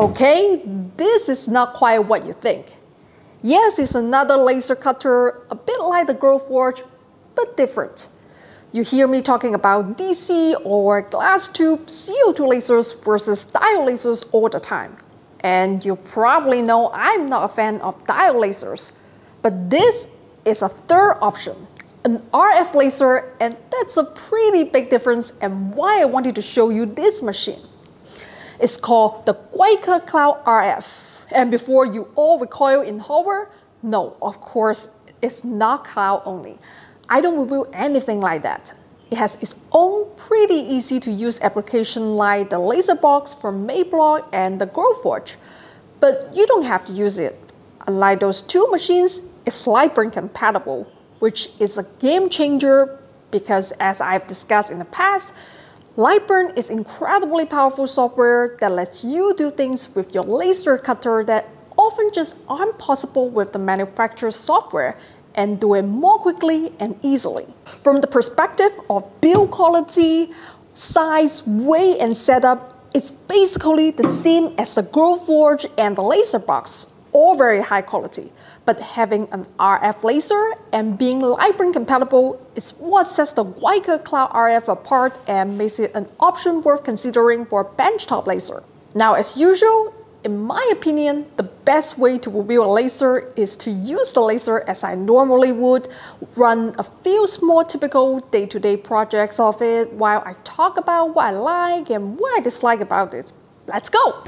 Okay, this is not quite what you think. Yes, it's another laser cutter, a bit like the Grow Forge, but different. You hear me talking about DC or glass tube CO2 lasers versus diode lasers all the time. And you probably know I'm not a fan of diode lasers, but this is a third option, an RF laser, and that's a pretty big difference and why I wanted to show you this machine. It's called the Lightburn Cloud RF. And before you all recoil in horror, no, of course, it's not cloud only. I don't review anything like that. It has its own pretty easy to use application like the laser box from Mayblock and the Grow Forge. But you don't have to use it. Unlike those two machines, it's Lightburn compatible, which is a game changer because as I've discussed in the past, Lightburn is incredibly powerful software that lets you do things with your laser cutter that often just aren't possible with the manufacturer's software, and do it more quickly and easily. From the perspective of build quality, size, weight, and setup, it's basically the same as the Grow Forge and the laser box, all very high quality. But having an RF laser and being Lightburn compatible is what sets the Lightburn Cloud RF apart and makes it an option worth considering for a benchtop laser. Now, as usual, in my opinion, the best way to review a laser is to use the laser as I normally would, run a few small typical day-to-day projects of it while I talk about what I like and what I dislike about it. Let's go!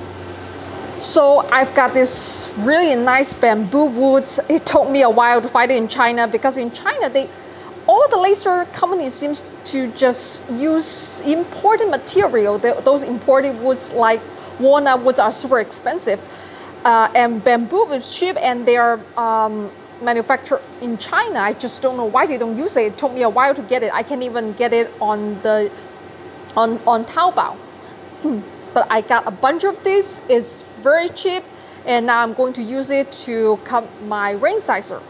So I've got this really nice bamboo wood. It took me a while to find it in China because in China, all the laser companies seem to just use imported material. Those imported woods like walnut woods are super expensive, and bamboo is cheap, and they are manufactured in China. I just don't know why they don't use it. It took me a while to get it. I can't even get it on Taobao. But I got a bunch of this. It's very cheap, and now I'm going to use it to cut my ring sizer.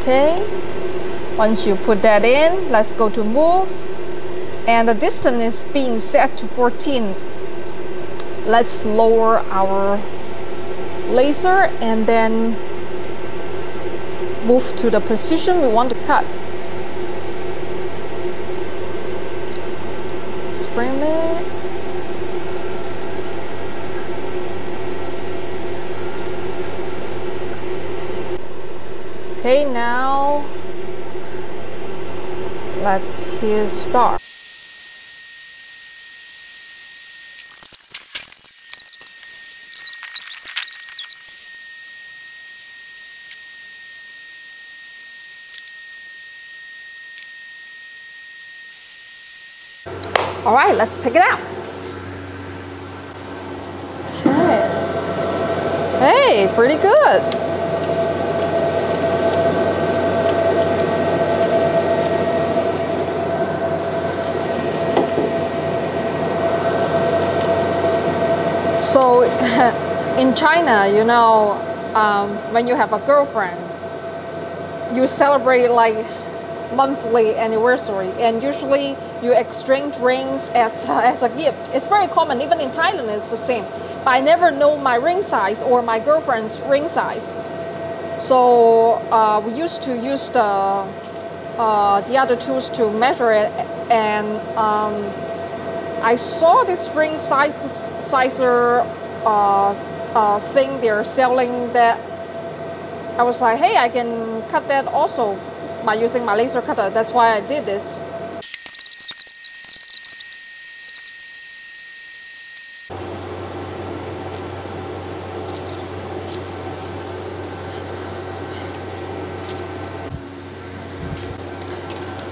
Okay, once you put that in, let's go to move. And the distance is being set to 14. Let's lower our laser and then move to the position we want to cut. Let's frame it. Okay, now let's hit start. All right, let's take it out. Okay. Hey, pretty good. So in China, you know, when you have a girlfriend, you celebrate like monthly anniversary, and usually you exchange rings as a gift. It's very common, even in Thailand it's the same. But I never know my ring size or my girlfriend's ring size. So we used to use the other tools to measure it, and I saw this ring sizer thing they're selling that I was like, hey, I can cut that also by using my laser cutter. That's why I did this.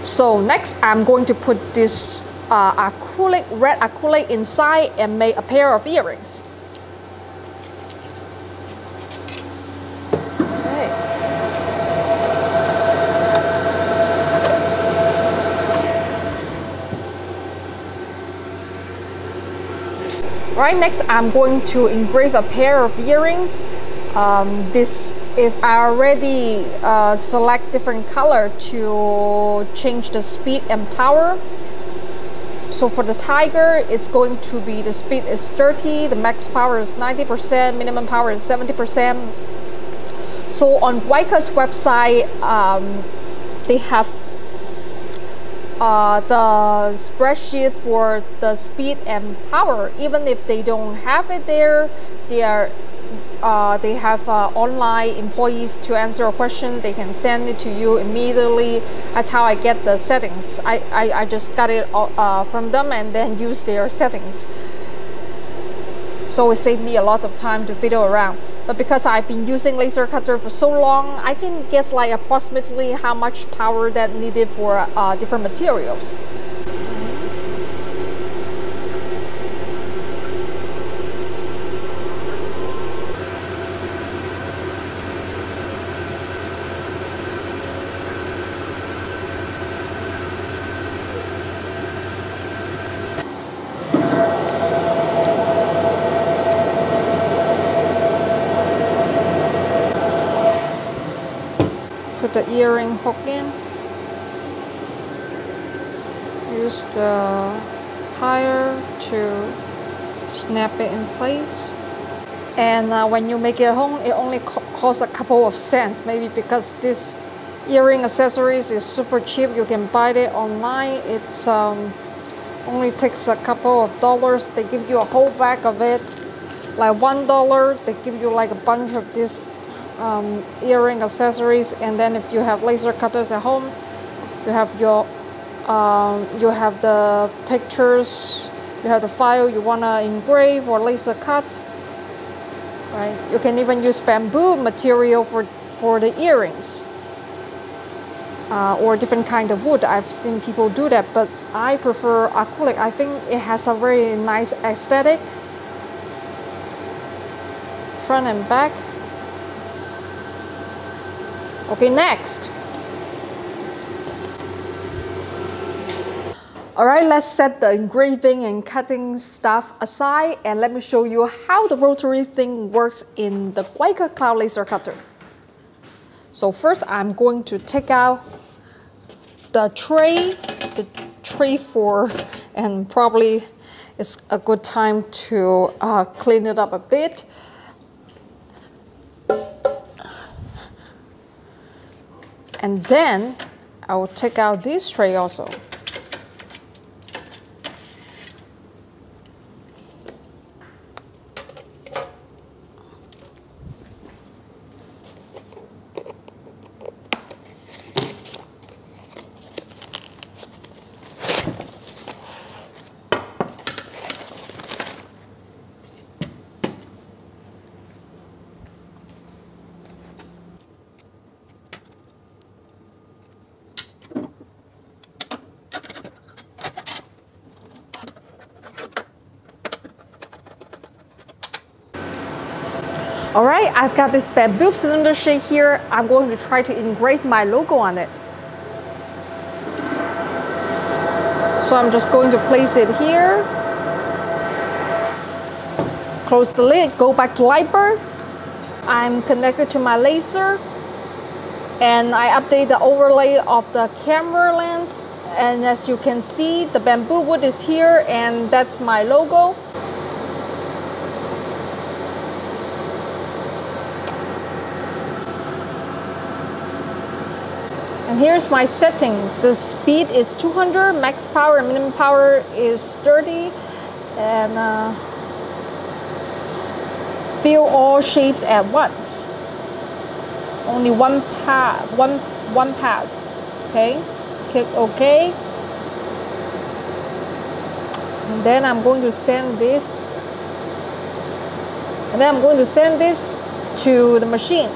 So next I'm going to put this red acrylic inside and make a pair of earrings. Okay. Right, next I'm going to engrave a pair of earrings. This is I already select different color to change the speed and power. So for the Tiger, it's going to be, the speed is 30, the max power is 90%, minimum power is 70%. So on Weica's website, they have the spreadsheet for the speed and power. Even if they don't have it there, they have online employees to answer a question. They can send it to you immediately. That's how I get the settings. I just got it from them and then use their settings. So it saved me a lot of time to fiddle around. But because I've been using Lasercutter for so long, I can guess like approximately how much power that needed for different materials. Put the earring hook in. Use the plier to snap it in place. And when you make it at home, it only costs a couple of cents. Maybe because this earring accessories is super cheap, you can buy it online. It's only takes a couple of dollars. They give you a whole bag of it, like $1. They give you like a bunch of this earring accessories. And then if you have laser cutters at home, you have your you have the pictures, you have the file you want to engrave or laser cut, right? You can even use bamboo material for the earrings, or different kind of wood. I've seen people do that, but I prefer acrylic. I think it has a very nice aesthetic, front and back. Okay, next. All right, let's set the engraving and cutting stuff aside and let me show you how the rotary thing works in the Weica Cloud Laser Cutter. So first I'm going to take out the tray for, and probably it's a good time to clean it up a bit. And then I will take out this tray also. All right, I've got this bamboo cylinder shape here. I'm going to try to engrave my logo on it. So I'm just going to place it here. Close the lid, go back to Lightburn. I'm connected to my laser. And I update the overlay of the camera lens. And as you can see, the bamboo wood is here and that's my logo. And here's my setting. The speed is 200, max power and minimum power is 30. And fill all shapes at once. Only one pass. Okay, click OK. And then I'm going to send this. And then I'm going to send this to the machine.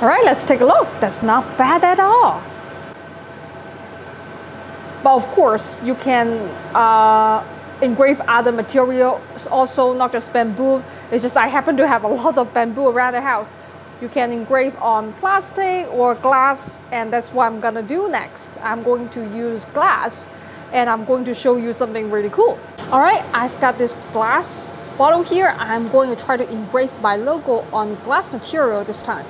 All right, let's take a look. That's not bad at all. But of course, you can engrave other materials also, not just bamboo. It's just I happen to have a lot of bamboo around the house. You can engrave on plastic or glass, and that's what I'm gonna do next. I'm going to use glass, and I'm going to show you something really cool. All right, I've got this glass bottle here. I'm going to try to engrave my logo on glass material this time.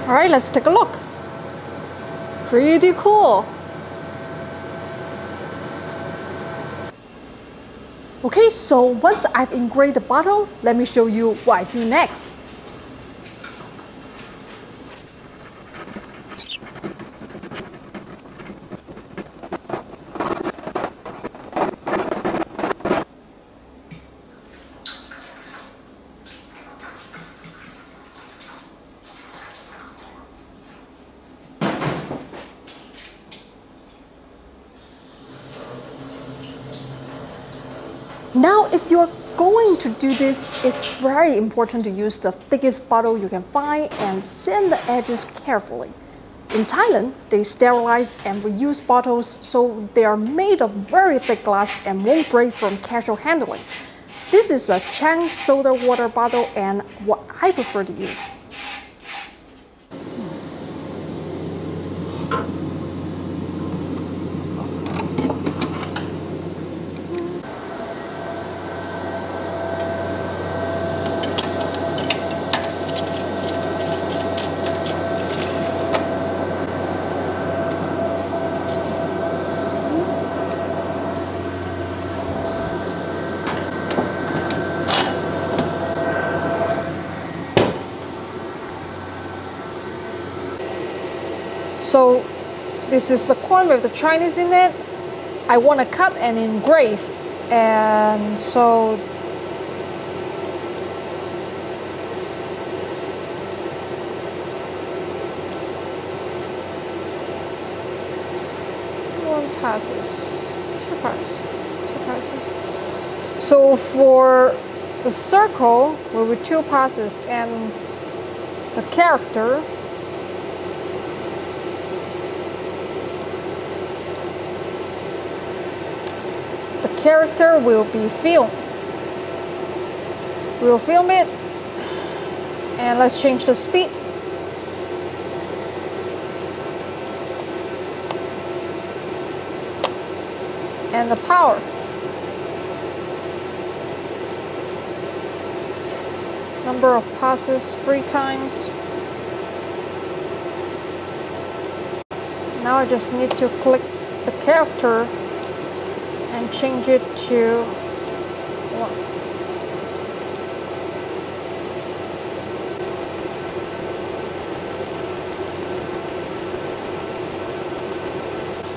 All right, let's take a look. Pretty cool. Okay, so once I've engraved the bottle, let me show you what I do next. Now, if you're going to do this, it's very important to use the thickest bottle you can find and sand the edges carefully. In Thailand, they sterilize and reuse bottles so they are made of very thick glass and won't break from casual handling. This is a Chang soda water bottle and what I prefer to use. So this is the coin with the Chinese in it. I want to cut and engrave, and so one passes, two passes. So for the circle, we will two passes, and the character. Character will be filmed. We'll film it, and let's change the speed. And the power. Number of passes 3 times. Now I just need to click the character and change it to 1.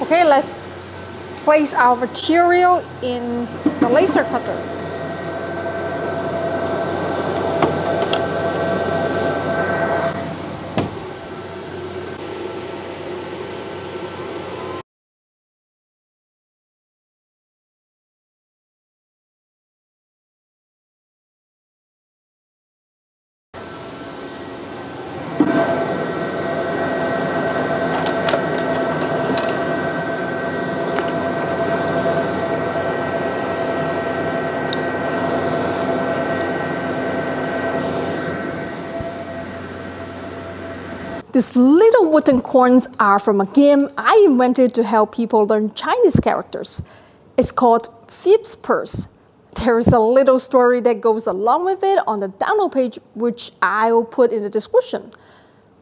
Okay, let's place our material in the laser cutter. These little wooden coins are from a game I invented to help people learn Chinese characters. It's called Thief's Purse. There is a little story that goes along with it on the download page, which I'll put in the description.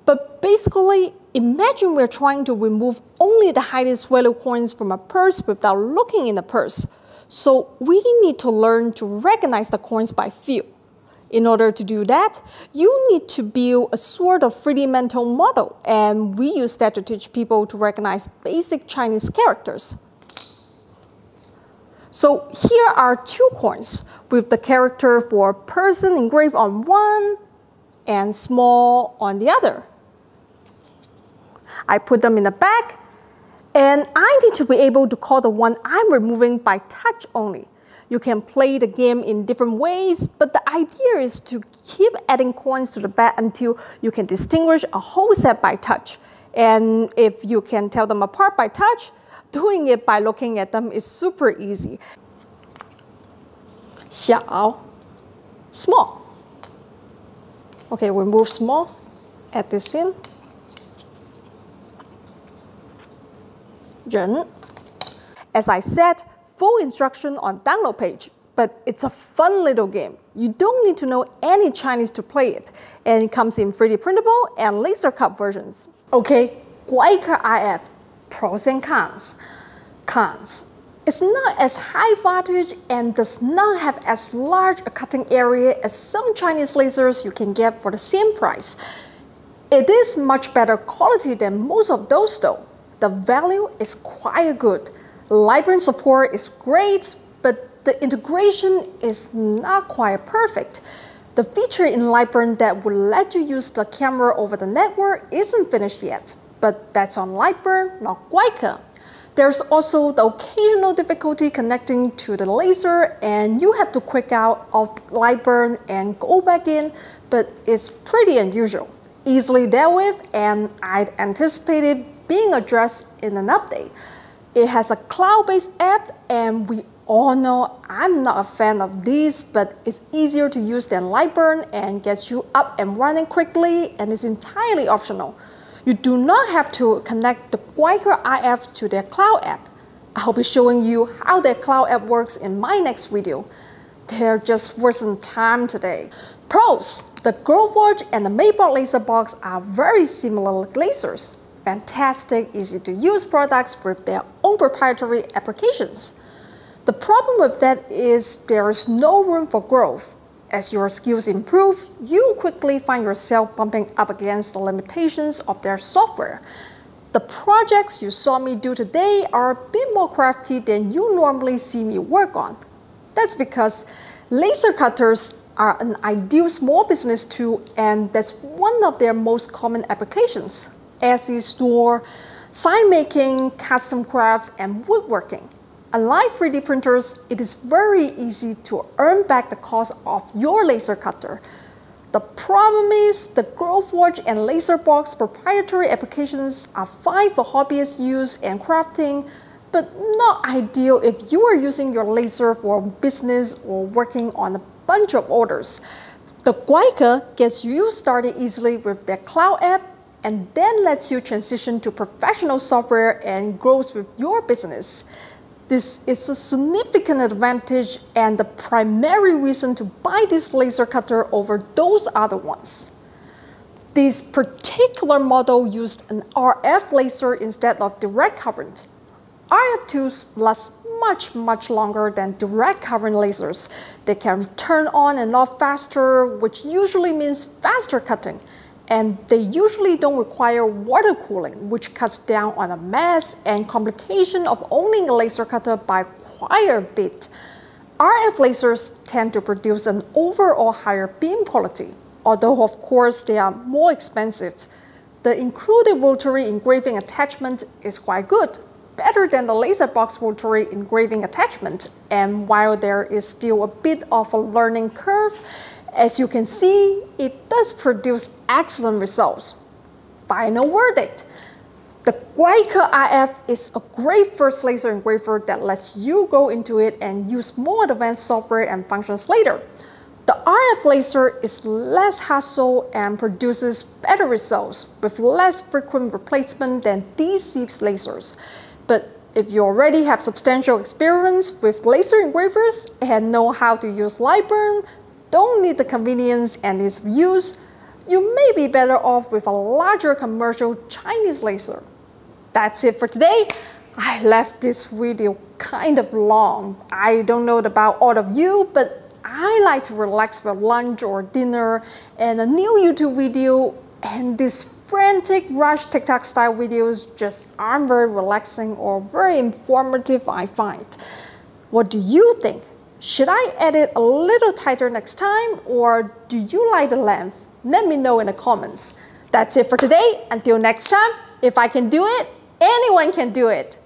But basically, imagine we're trying to remove only the highest value coins from a purse without looking in the purse. So we need to learn to recognize the coins by feel. In order to do that, you need to build a sort of 3D mental model, and we use that to teach people to recognize basic Chinese characters. So here are two coins with the character for person engraved on one and small on the other. I put them in a bag, and I need to be able to call the one I'm removing by touch only. You can play the game in different ways, but the idea is to keep adding coins to the bag until you can distinguish a whole set by touch. And if you can tell them apart by touch, doing it by looking at them is super easy. 小, small. Okay, we move small, add this in. 人. As I said, full instruction on download page, but it's a fun little game. You don't need to know any Chinese to play it, and it comes in 3D printable and laser cut versions. Okay, Lightburn IF, pros and cons. Cons. It's not as high voltage and does not have as large a cutting area as some Chinese lasers you can get for the same price. It is much better quality than most of those though. The value is quite good. Lightburn support is great, but the integration is not quite perfect. The feature in Lightburn that would let you use the camera over the network isn't finished yet, but that's on Lightburn, not Lightburn. There's also the occasional difficulty connecting to the laser, and you have to quick out of Lightburn and go back in, but it's pretty unusual. Easily dealt with, and I'd anticipated being addressed in an update. It has a cloud-based app, and we all know I'm not a fan of these, but it's easier to use than Lightburn and gets you up and running quickly, and it's entirely optional. You do not have to connect the Lightburn IF to their cloud app. I'll be showing you how their cloud app works in my next video. There just wasn't time today. Pros! The Glowforge and the Maybach laser box are very similar lasers. Fantastic, easy to use products with their own proprietary applications. The problem with that is there is no room for growth. As your skills improve, you quickly find yourself bumping up against the limitations of their software. The projects you saw me do today are a bit more crafty than you normally see me work on. That's because laser cutters are an ideal small business tool, and that's one of their most common applications. Etsy store, sign making, custom crafts, and woodworking. Unlike 3D printers, it is very easy to earn back the cost of your laser cutter. The problem is the Glowforge and Laserbox proprietary applications are fine for hobbyist use and crafting, but not ideal if you are using your laser for business or working on a bunch of orders. The Lightburn gets you started easily with their cloud app and then lets you transition to professional software and grows with your business. This is a significant advantage and the primary reason to buy this laser cutter over those other ones. This particular model used an RF laser instead of direct current. RF tools last much longer than direct current lasers. They can turn on and off faster, which usually means faster cutting. And they usually don't require water cooling, which cuts down on the mess and complication of owning a laser cutter by quite a bit. RF lasers tend to produce an overall higher beam quality, although of course they are more expensive. The included rotary engraving attachment is quite good, better than the Laserbox rotary engraving attachment, and while there is still a bit of a learning curve, as you can see, it does produce excellent results. Final verdict. The Lightburn IF is a great first laser engraver that lets you go into it and use more advanced software and functions later. The RF laser is less hassle and produces better results with less frequent replacement than DC lasers. But if you already have substantial experience with laser engravers and know how to use Lightburn, don't need the convenience and ease of use, you may be better off with a larger commercial Chinese laser. That's it for today. I left this video kind of long. I don't know about all of you, but I like to relax for lunch or dinner, and a new YouTube video and these frantic rush TikTok style videos just aren't very relaxing or very informative, I find. What do you think? Should I edit a little tighter next time, or do you like the length? Let me know in the comments. That's it for today. Until next time, if I can do it, anyone can do it.